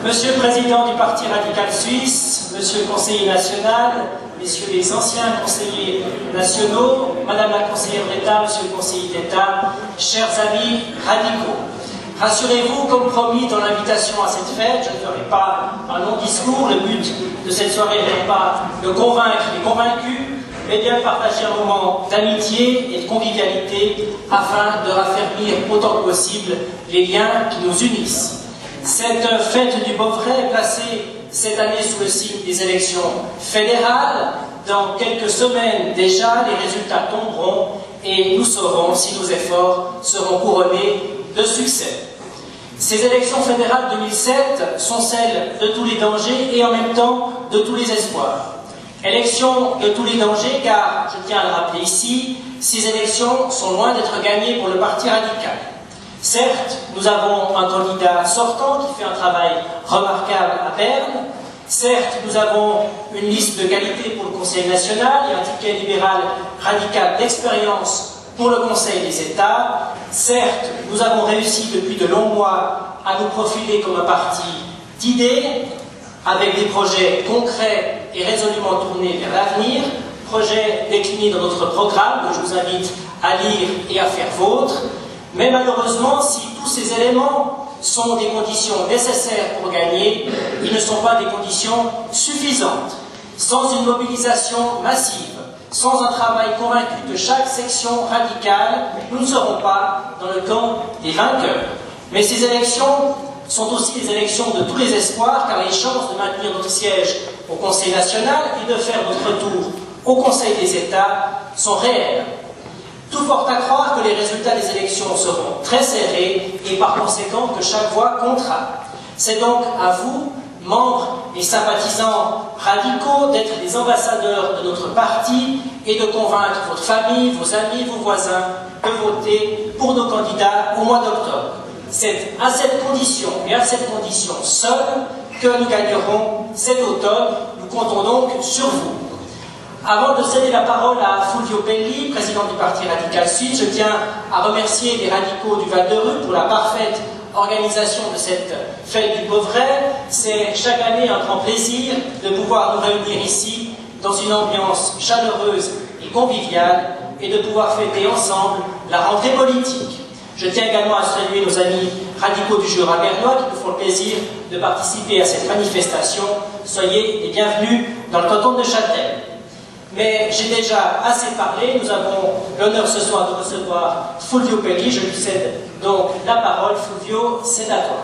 Monsieur le Président du Parti radical suisse, Monsieur le Conseiller national, Messieurs les anciens conseillers nationaux, Madame la conseillère d'État, Monsieur le Conseiller d'État, chers amis radicaux, rassurez-vous, comme promis dans l'invitation à cette fête, je ne ferai pas un long discours. Le but de cette soirée n'est pas de convaincre les convaincus, mais bien de partager un moment d'amitié et de convivialité afin de raffermir autant que possible les liens qui nous unissent. Cette fête du Beauvray est placée cette année sous le signe des élections fédérales. Dans quelques semaines déjà, les résultats tomberont et nous saurons si nos efforts seront couronnés de succès. Ces élections fédérales 2007 sont celles de tous les dangers et en même temps de tous les espoirs. Élections de tous les dangers car, je tiens à le rappeler ici, ces élections sont loin d'être gagnées pour le Parti radical. Certes, nous avons un candidat sortant qui fait un travail remarquable à Berne. Certes, nous avons une liste de qualité pour le Conseil national et un ticket libéral radical d'expérience pour le Conseil des États. Certes, nous avons réussi depuis de longs mois à nous profiler comme un parti d'idées, avec des projets concrets et résolument tournés vers l'avenir, projets déclinés dans notre programme que je vous invite à lire et à faire vôtre. Mais malheureusement, si tous ces éléments sont des conditions nécessaires pour gagner, ils ne sont pas des conditions suffisantes. Sans une mobilisation massive, sans un travail convaincu de chaque section radicale, nous ne serons pas dans le camp des vainqueurs. Mais ces élections sont aussi les élections de tous les espoirs, car les chances de maintenir notre siège au Conseil national et de faire notre retour au Conseil des États sont réelles. Tout porte à croire que les résultats des élections seront très serrés et par conséquent que chaque voix comptera. C'est donc à vous, membres et sympathisants radicaux, d'être les ambassadeurs de notre parti et de convaincre votre famille, vos amis, vos voisins de voter pour nos candidats au mois d'octobre. C'est à cette condition et à cette condition seule que nous gagnerons cet automne. Nous comptons donc sur vous. Avant de céder la parole à Fulvio Pelli, président du Parti radical suisse, je tiens à remercier les radicaux du Val-de-Ruz pour la parfaite organisation de cette fête du Beauvray. C'est chaque année un grand plaisir de pouvoir nous réunir ici dans une ambiance chaleureuse et conviviale et de pouvoir fêter ensemble la rentrée politique. Je tiens également à saluer nos amis radicaux du Jura bernois qui nous font le plaisir de participer à cette manifestation. Soyez les bienvenus dans le canton de Neuchâtel. Mais j'ai déjà assez parlé, nous avons l'honneur ce soir de recevoir Fulvio Pelli. Je lui cède donc la parole. Fulvio, c'est à toi.